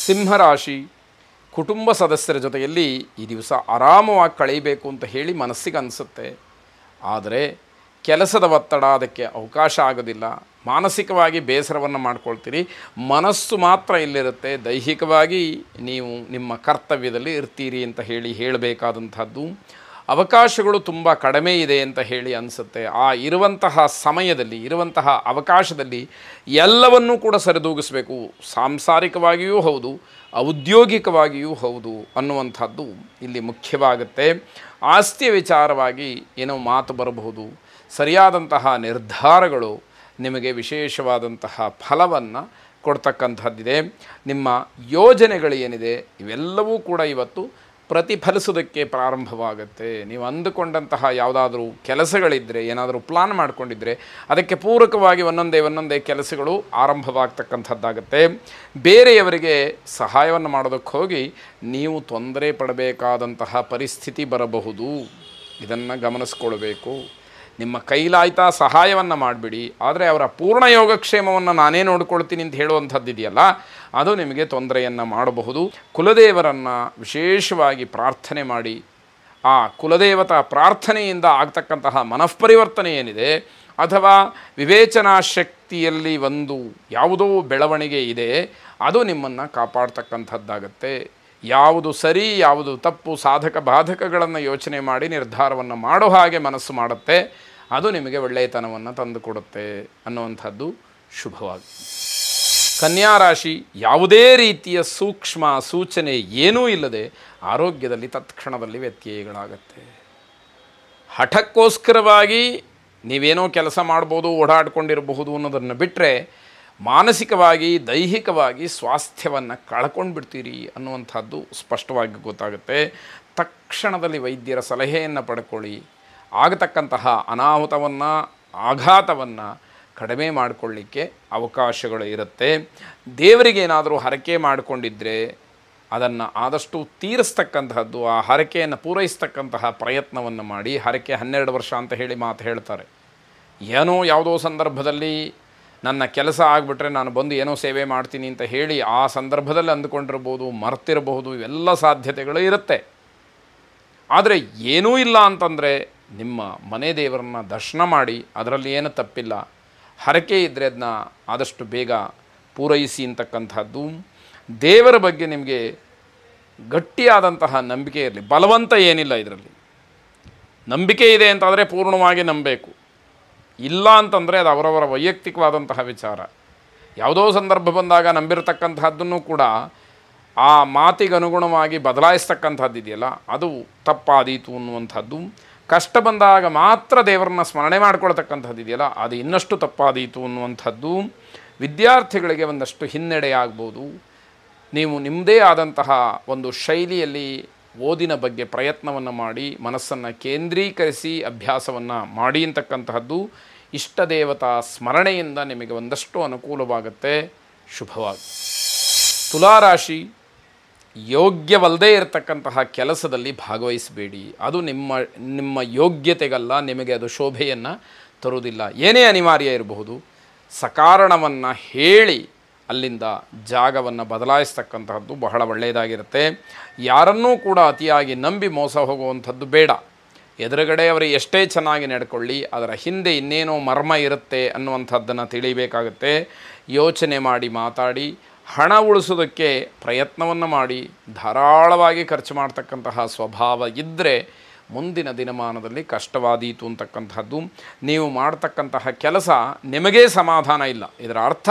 ಸಿಂಹರಾಶಿ ಕುಟುಂಬ ಸದಸ್ಯರ ಜೊತೆಯಲ್ಲಿ ಈ ದಿವಸ ಆರಾಮವಾಗಿ ಕಳೀಬೇಕು ಅಂತ ಹೇಳಿ ಮನಸ್ಸಿಗೆ ಅನಿಸುತ್ತೆ. ಆದರೆ ಕೆಲಸದ ಒತ್ತಡ ಅದಕ್ಕೆ ಅವಕಾಶ ಆಗೋದಿಲ್ಲ. ಮಾನಸಿಕವಾಗಿ ಬೇಸರವನ್ನು ಮಾಡ್ಕೊಳ್ತೀರಿ. ಮನಸ್ಸು ಮಾತ್ರ ಇಲ್ಲಿರುತ್ತೆ. ದೈಹಿಕವಾಗಿ ನೀವು ನಿಮ್ಮ ಕರ್ತವ್ಯದಲ್ಲಿ ಇರ್ತೀರಿ ಅಂತ ಹೇಳಬೇಕಾದಂಥದ್ದು. ಅವಕಾಶಗಳು ತುಂಬ ಕಡಿಮೆ ಇದೆ ಅಂತ ಹೇಳಿ ಅನಿಸುತ್ತೆ. ಆ ಇರುವಂತಹ ಸಮಯದಲ್ಲಿ ಇರುವಂತಹ ಅವಕಾಶದಲ್ಲಿ ಎಲ್ಲವನ್ನೂ ಕೂಡ ಸರಿದೂಗಿಸಬೇಕು. ಸಾಂಸಾರಿಕವಾಗಿಯೂ ಹೌದು, ಔದ್ಯೋಗಿಕವಾಗಿಯೂ ಹೌದು ಅನ್ನುವಂಥದ್ದು ಇಲ್ಲಿ ಮುಖ್ಯವಾಗುತ್ತೆ. ಆಸ್ತಿಯ ವಿಚಾರವಾಗಿ ಏನೋ ಮಾತು ಬರಬಹುದು. ಸರಿಯಾದಂತಹ ನಿರ್ಧಾರಗಳು ನಿಮಗೆ ವಿಶೇಷವಾದಂತಹ ಫಲವನ್ನು ಕೊಡ್ತಕ್ಕಂಥದ್ದಿದೆ. ನಿಮ್ಮ ಯೋಜನೆಗಳು ಏನಿದೆ ಇವೆಲ್ಲವೂ ಕೂಡ ಇವತ್ತು ಪ್ರತಿಫಲಿಸೋದಕ್ಕೆ ಪ್ರಾರಂಭವಾಗುತ್ತೆ. ನೀವು ಅಂದುಕೊಂಡಂತಹ ಯಾವುದಾದ್ರೂ ಕೆಲಸಗಳಿದ್ದರೆ, ಏನಾದರೂ ಪ್ಲಾನ್ ಮಾಡಿಕೊಂಡಿದ್ದರೆ ಅದಕ್ಕೆ ಪೂರಕವಾಗಿ ಒಂದೊಂದೇ ಕೆಲಸಗಳು ಆರಂಭವಾಗ್ತಕ್ಕಂಥದ್ದಾಗುತ್ತೆ. ಬೇರೆಯವರಿಗೆ ಸಹಾಯವನ್ನು ಮಾಡೋದಕ್ಕೆ ಹೋಗಿ ನೀವು ತೊಂದರೆ ಪಡಬೇಕಾದಂತಹ ಪರಿಸ್ಥಿತಿ ಬರಬಹುದು. ಇದನ್ನು ಗಮನಿಸ್ಕೊಳ್ಬೇಕು. ನಿಮ್ಮ ಕೈಲಾಯ್ತಾ ಸಹಾಯವನ್ನು ಮಾಡಿಬಿಡಿ, ಆದರೆ ಅವರ ಪೂರ್ಣ ಯೋಗಕ್ಷೇಮವನ್ನು ನಾನೇ ನೋಡ್ಕೊಳ್ತೀನಿ ಅಂತ ಹೇಳುವಂಥದ್ದಿದೆಯಲ್ಲ, ಅದು ನಿಮಗೆ ತೊಂದರೆಯನ್ನು ಮಾಡಬಹುದು. ಕುಲದೇವರನ್ನು ವಿಶೇಷವಾಗಿ ಪ್ರಾರ್ಥನೆ ಮಾಡಿ, ಆ ಕುಲದೇವತಾ ಪ್ರಾರ್ಥನೆಯಿಂದ ಆಗ್ತಕ್ಕಂತಹ ಮನಃಪರಿವರ್ತನೆ ಏನಿದೆ ಅಥವಾ ವಿವೇಚನಾ ಶಕ್ತಿಯಲ್ಲಿ ಒಂದು ಯಾವುದೋ ಬೆಳವಣಿಗೆ ಇದೆ, ಅದು ನಿಮ್ಮನ್ನು ಕಾಪಾಡ್ತಕ್ಕಂಥದ್ದಾಗತ್ತೆ. ಯಾವುದು ಸರಿ ಯಾವುದು ತಪ್ಪು, ಸಾಧಕ ಬಾಧಕಗಳನ್ನು ಯೋಚನೆ ಮಾಡಿ ನಿರ್ಧಾರವನ್ನು ಮಾಡೋ ಹಾಗೆ ಮನಸ್ಸು ಮಾಡುತ್ತೆ. ಅದು ನಿಮಗೆ ಒಳ್ಳೆಯತನವನ್ನು ತಂದುಕೊಡುತ್ತೆ ಅನ್ನುವಂಥದ್ದು ಶುಭವಾಗಿ. ಕನ್ಯಾ ರಾಶಿ ಯಾವುದೇ ರೀತಿಯ ಸೂಕ್ಷ್ಮ ಸೂಚನೆ ಏನೂ ಇಲ್ಲದೆ ಆರೋಗ್ಯದಲ್ಲಿ ತತ್ಕ್ಷಣದಲ್ಲಿ ವ್ಯತ್ಯಯಗಳಾಗತ್ತೆ. ಹಠಕ್ಕೋಸ್ಕರವಾಗಿ ನೀವೇನೋ ಕೆಲಸ ಮಾಡ್ಬೋದು, ಓಡಾಡ್ಕೊಂಡಿರಬಹುದು ಅನ್ನೋದನ್ನು ಬಿಟ್ಟರೆ ಮಾನಸಿಕವಾಗಿ ದೈಹಿಕವಾಗಿ ಸ್ವಾಸ್ಥ್ಯವನ್ನು ಕಳ್ಕೊಂಡು ಬಿಡ್ತೀರಿ ಅನ್ನುವಂಥದ್ದು ಸ್ಪಷ್ಟವಾಗಿ ಗೊತ್ತಾಗುತ್ತೆ. ತಕ್ಷಣದಲ್ಲಿ ವೈದ್ಯರ ಸಲಹೆಯನ್ನು ಪಡ್ಕೊಳ್ಳಿ. ಆಗತಕ್ಕಂತಹ ಅನಾಹುತವನ್ನು ಆಘಾತವನ್ನು ಕಡಿಮೆ ಮಾಡಿಕೊಳ್ಳಿಕ್ಕೆ ಅವಕಾಶಗಳು ಇರುತ್ತೆ. ದೇವರಿಗೆ ಏನಾದರೂ ಹರಕೆ ಮಾಡಿಕೊಂಡಿದ್ದರೆ ಅದನ್ನು ಆದಷ್ಟು ತೀರಿಸ್ತಕ್ಕಂತಹದ್ದು, ಆ ಹರಕೆಯನ್ನು ಪೂರೈಸ್ತಕ್ಕಂತಹ ಪ್ರಯತ್ನವನ್ನು ಮಾಡಿ. ಹರಕೆ 12 ವರ್ಷ ಅಂತ ಹೇಳಿ ಮಾತು ಹೇಳ್ತಾರೆ. ಏನೋ ಯಾವುದೋ ಸಂದರ್ಭದಲ್ಲಿ ನನ್ನ ಕೆಲಸ ಆಗಿಬಿಟ್ರೆ ನಾನು ಬಂದು ಏನೋ ಸೇವೆ ಮಾಡ್ತೀನಿ ಅಂತ ಹೇಳಿ ಆ ಸಂದರ್ಭದಲ್ಲಿ ಅಂದುಕೊಂಡಿರ್ಬೋದು, ಮರ್ತಿರಬಹುದು. ಇವೆಲ್ಲ ಸಾಧ್ಯತೆಗಳು ಇರುತ್ತೆ. ಆದರೆ ಏನೂ ಇಲ್ಲ ಅಂತಂದರೆ ನಿಮ್ಮ ಮನೆ ದೇವರನ್ನ ದರ್ಶನ ಮಾಡಿ, ಅದರಲ್ಲಿ ಏನು ತಪ್ಪಿಲ್ಲ. ಹರಕೆ ಇದ್ದರೆ ಅದನ್ನ ಆದಷ್ಟು ಬೇಗ ಪೂರೈಸಿ ಅಂತಕ್ಕಂಥದ್ದು. ದೇವರ ಬಗ್ಗೆ ನಿಮಗೆ ಗಟ್ಟಿಯಾದಂತಹ ನಂಬಿಕೆ ಇರಲಿ. ಬಲವಂತ ಏನಿಲ್ಲ ಇದರಲ್ಲಿ. ನಂಬಿಕೆ ಇದೆ ಅಂತಾದರೆ ಪೂರ್ಣವಾಗಿ ನಂಬಬೇಕು. ಇಲ್ಲ ಅಂತಂದರೆ ಅದು ಅವರವರ ವೈಯಕ್ತಿಕವಾದಂತಹ ವಿಚಾರ. ಯಾವುದೋ ಸಂದರ್ಭ ಬಂದಾಗ ನಂಬಿರತಕ್ಕಂಥದ್ದನ್ನು ಕೂಡ ಆ ಮಾತಿಗೆ ಅನುಗುಣವಾಗಿ ಬದಲಾಯಿಸ್ತಕ್ಕಂಥದ್ದು ಇದೆಯಲ್ಲ, ಅದು ತಪ್ಪಾದೀತು ಅನ್ನುವಂಥದ್ದು. ಕಷ್ಟ ಬಂದಾಗ ಮಾತ್ರ ದೇವರನ್ನ ಸ್ಮರಣೆ ಮಾಡ್ಕೊಳ್ತಕ್ಕಂಥದ್ದು ಇದೆಯಲ್ಲ, ಅದು ಇನ್ನಷ್ಟು ತಪ್ಪಾದೀತು ಅನ್ನುವಂಥದ್ದು. ವಿದ್ಯಾರ್ಥಿಗಳಿಗೆ ಒಂದಷ್ಟು ಹಿನ್ನಡೆ ಆಗ್ಬೋದು. ನೀವು ನಿಮ್ಮದೇ ಆದಂತಹ ಒಂದು ಶೈಲಿಯಲ್ಲಿ ಓದಿನ ಬಗ್ಗೆ ಪ್ರಯತ್ನವನ್ನು ಮಾಡಿ, ಮನಸ್ಸನ್ನು ಕೇಂದ್ರೀಕರಿಸಿ ಅಭ್ಯಾಸವನ್ನು ಮಾಡಿ ಅಂತಕ್ಕಂತಹದ್ದು. ಇಷ್ಟ ದೇವತಾ ಸ್ಮರಣೆಯಿಂದ ನಿಮಗೆ ಒಂದಷ್ಟು ಅನುಕೂಲವಾಗುತ್ತೆ. ಶುಭವಾಗಿ. ತುಲಾರಾಶಿ ಯೋಗ್ಯವಲ್ಲದೇ ಇರತಕ್ಕಂತಹ ಕೆಲಸದಲ್ಲಿ ಭಾಗವಹಿಸಬೇಡಿ. ಅದು ನಿಮ್ಮ ಯೋಗ್ಯತೆಗಲ್ಲ, ನಿಮಗೆ ಅದು ಶೋಭೆಯನ್ನು ತರುವುದಿಲ್ಲ. ಏನೇ ಅನಿವಾರ್ಯ ಇರಬಹುದು, ಸಕಾರಣವನ್ನು ಹೇಳಿ ಅಲ್ಲಿಂದ ಜಾಗವನ್ನು ಬದಲಾಯಿಸ್ತಕ್ಕಂತಹದ್ದು ಬಹಳ ಒಳ್ಳೆಯದಾಗಿರುತ್ತೆ. ಯಾರನ್ನೂ ಕೂಡ ಅತಿಯಾಗಿ ನಂಬಿ ಮೋಸ ಹೋಗುವಂಥದ್ದು ಬೇಡ. ಎದುರುಗಡೆ ಅವರು ಎಷ್ಟೇ ಚೆನ್ನಾಗಿ ನಡ್ಕೊಳ್ಳಿ, ಅದರ ಹಿಂದೆ ಇನ್ನೇನೋ ಮರ್ಮ ಇರುತ್ತೆ ಅನ್ನುವಂಥದ್ದನ್ನು ತಿಳಿಬೇಕಾಗುತ್ತೆ. ಯೋಚನೆ ಮಾಡಿ ಮಾತಾಡಿ, ಹಣ ಉಳಿಸೋದಕ್ಕೆ ಪ್ರಯತ್ನವನ್ನು ಮಾಡಿ. ಧಾರಾಳವಾಗಿ ಖರ್ಚು ಮಾಡ್ತಕ್ಕಂತಹ ಸ್ವಭಾವ ಇದ್ದರೆ ಮುಂದಿನ ದಿನಮಾನದಲ್ಲಿ ಕಷ್ಟವಾದೀತು ಅಂತಕ್ಕಂಥದ್ದು. ನೀವು ಮಾಡ್ತಕ್ಕಂತಹ ಕೆಲಸ ನಿಮಗೇ ಸಮಾಧಾನ ಇಲ್ಲ. ಇದರ ಅರ್ಥ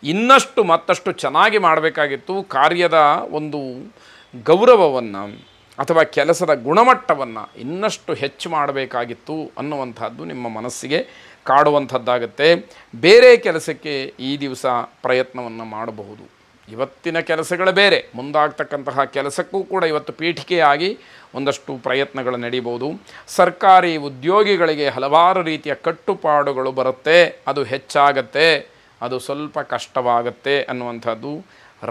ಇನ್ನಷ್ಟು ಮತ್ತಷ್ಟು ಚೆನ್ನಾಗಿ ಮಾಡಬೇಕಾಗಿತ್ತು. ಕಾರ್ಯದ ಒಂದು ಗೌರವವನ್ನು ಅಥವಾ ಕೆಲಸದ ಗುಣಮಟ್ಟವನ್ನು ಇನ್ನಷ್ಟು ಹೆಚ್ಚು ಮಾಡಬೇಕಾಗಿತ್ತು ಅನ್ನುವಂಥದ್ದು ನಿಮ್ಮ ಮನಸ್ಸಿಗೆ ಕಾಡುವಂಥದ್ದಾಗುತ್ತೆ. ಬೇರೆ ಕೆಲಸಕ್ಕೆ ಈ ದಿವಸ ಪ್ರಯತ್ನವನ್ನು ಮಾಡಬಹುದು. ಇವತ್ತಿನ ಕೆಲಸಗಳು ಬೇರೆ, ಮುಂದಾಗ್ತಕ್ಕಂತಹ ಕೆಲಸಕ್ಕೂ ಕೂಡ ಇವತ್ತು ಪೀಠಿಕೆಯಾಗಿ ಒಂದಷ್ಟು ಪ್ರಯತ್ನಗಳು ನಡೀಬೋದು. ಸರ್ಕಾರಿ ಉದ್ಯೋಗಿಗಳಿಗೆ ಹಲವಾರು ರೀತಿಯ ಕಟ್ಟುಪಾಡುಗಳು ಬರುತ್ತೆ, ಅದು ಹೆಚ್ಚಾಗತ್ತೆ, ಅದು ಸ್ವಲ್ಪ ಕಷ್ಟವಾಗತ್ತೆ ಅನ್ನುವಂಥದ್ದು.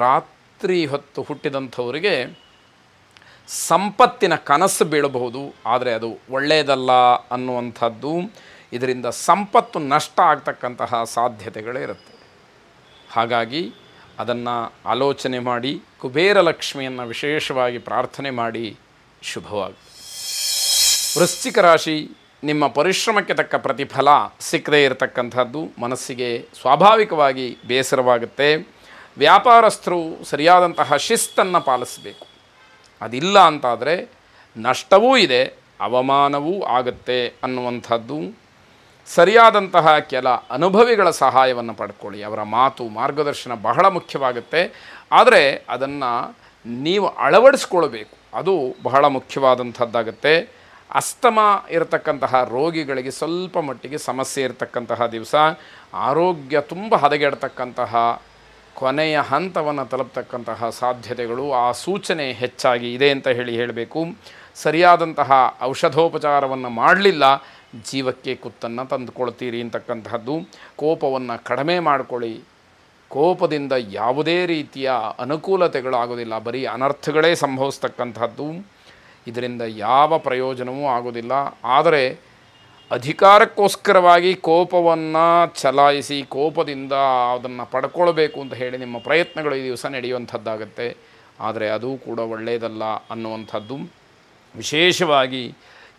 ರಾತ್ರಿ ಹೊತ್ತು ಹುಟ್ಟಿದಂಥವರಿಗೆ ಸಂಪತ್ತಿನ ಕನಸು ಬೀಳಬಹುದು, ಆದರೆ ಅದು ಒಳ್ಳೆಯದಲ್ಲ ಅನ್ನುವಂಥದ್ದು. ಇದರಿಂದ ಸಂಪತ್ತು ನಷ್ಟ ಆಗ್ತಕ್ಕಂತಹ ಸಾಧ್ಯತೆಗಳಿರುತ್ತೆ. ಹಾಗಾಗಿ ಅದನ್ನು ಆಲೋಚನೆ ಮಾಡಿ ಕುಬೇರ ಲಕ್ಷ್ಮಿಯನ್ನು ವಿಶೇಷವಾಗಿ ಪ್ರಾರ್ಥನೆ ಮಾಡಿ ಶುಭವಾಗುತ್ತೆ. ವೃಶ್ಚಿಕ ರಾಶಿ, ನಿಮ್ಮ ಪರಿಶ್ರಮಕ್ಕೆ ತಕ್ಕ ಪ್ರತಿಫಲ ಸಿಕ್ಕದೇ ಇರತಕ್ಕಂಥದ್ದು ಮನಸ್ಸಿಗೆ ಸ್ವಾಭಾವಿಕವಾಗಿ ಬೇಸರವಾಗುತ್ತೆ. ವ್ಯಾಪಾರಸ್ಥರು ಸರಿಯಾದಂತಹ ಶಿಸ್ತನ್ನು ಪಾಲಿಸಬೇಕು. ಅದಿಲ್ಲ ಅಂತಾದರೆ ನಷ್ಟವೂ ಇದೆ, ಅವಮಾನವೂ ಆಗುತ್ತೆ ಅನ್ನುವಂಥದ್ದು. ಸರಿಯಾದಂತಹ ಕೆಲ ಅನುಭವಿಗಳ ಸಹಾಯವನ್ನು ಪಡ್ಕೊಳ್ಳಿ. ಅವರ ಮಾತು ಮಾರ್ಗದರ್ಶನ ಬಹಳ ಮುಖ್ಯವಾಗುತ್ತೆ. ಆದರೆ ಅದನ್ನು ನೀವು ಅಳವಡಿಸ್ಕೊಳ್ಬೇಕು, ಅದು ಬಹಳ ಮುಖ್ಯವಾದಂಥದ್ದಾಗುತ್ತೆ. ಅಸ್ತಮ ಇರತಕ್ಕಂತಹ ರೋಗಿಗಳಿಗೆ ಸ್ವಲ್ಪ ಮಟ್ಟಿಗೆ ಸಮಸ್ಯೆ ಇರತಕ್ಕಂತಹ ದಿವಸ. ಆರೋಗ್ಯ ತುಂಬ ಹದಗೆಡ್ತಕ್ಕಂತಹ ಕೊನೆಯ ಹಂತವನ್ನು ತಲುಪತಕ್ಕಂತಹ ಸಾಧ್ಯತೆಗಳು, ಆ ಸೂಚನೆ ಹೆಚ್ಚಾಗಿ ಇದೆ ಅಂತ ಹೇಳಬೇಕು. ಸರಿಯಾದಂತಹ ಔಷಧೋಪಚಾರವನ್ನು ಮಾಡಲಿಲ್ಲ, ಜೀವಕ್ಕೆ ಕುತ್ತನ್ನು ತಂದುಕೊಳ್ತೀರಿ ಅಂತಕ್ಕಂತಹದ್ದು. ಕೋಪವನ್ನು ಕಡಿಮೆ ಮಾಡಿಕೊಳ್ಳಿ. ಕೋಪದಿಂದ ಯಾವುದೇ ರೀತಿಯ ಅನುಕೂಲತೆಗಳಾಗೋದಿಲ್ಲ, ಬರೀ ಅನರ್ಥಗಳೇ ಸಂಭವಿಸ್ತಕ್ಕಂಥದ್ದು. ಇದರಿಂದ ಯಾವ ಪ್ರಯೋಜನವೂ ಆಗೋದಿಲ್ಲ. ಆದರೆ ಅಧಿಕಾರಕ್ಕೋಸ್ಕರವಾಗಿ ಕೋಪವನ್ನು ಚಲಾಯಿಸಿ ಕೋಪದಿಂದ ಅದನ್ನು ಪಡ್ಕೊಳ್ಬೇಕು ಅಂತ ಹೇಳಿ ನಿಮ್ಮ ಪ್ರಯತ್ನಗಳು ಈ ದಿವಸ ನಡೆಯುವಂಥದ್ದಾಗತ್ತೆ. ಆದರೆ ಅದು ಕೂಡ ಒಳ್ಳೆಯದಲ್ಲ ಅನ್ನುವಂಥದ್ದು. ವಿಶೇಷವಾಗಿ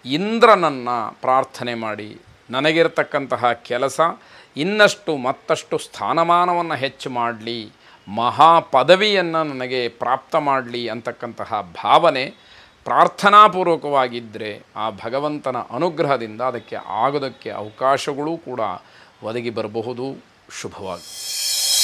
ಇಂದ್ರನನ್ನು ಪ್ರಾರ್ಥನೆ ಮಾಡಿ, ನನಗಿರ್ತಕ್ಕಂತಹ ಕೆಲಸ ಇನ್ನಷ್ಟು ಮತ್ತಷ್ಟು ಸ್ಥಾನಮಾನವನ್ನು ಹೆಚ್ಚು ಮಾಡಲಿ, ಮಹಾ ಪದವಿಯನ್ನು ನನಗೆ ಪ್ರಾಪ್ತ ಮಾಡಲಿ ಅಂತಕ್ಕಂತಹ ಭಾವನೆ ಪ್ರಾರ್ಥನಾಪೂರ್ವಕವಾಗಿದ್ದರೆ ಆ ಭಗವಂತನ ಅನುಗ್ರಹದಿಂದ ಅದಕ್ಕೆ ಆಗೋದಕ್ಕೆ ಅವಕಾಶಗಳೂ ಕೂಡ ಒದಗಿ ಬರಬಹುದು. ಶುಭವಾಗಿ.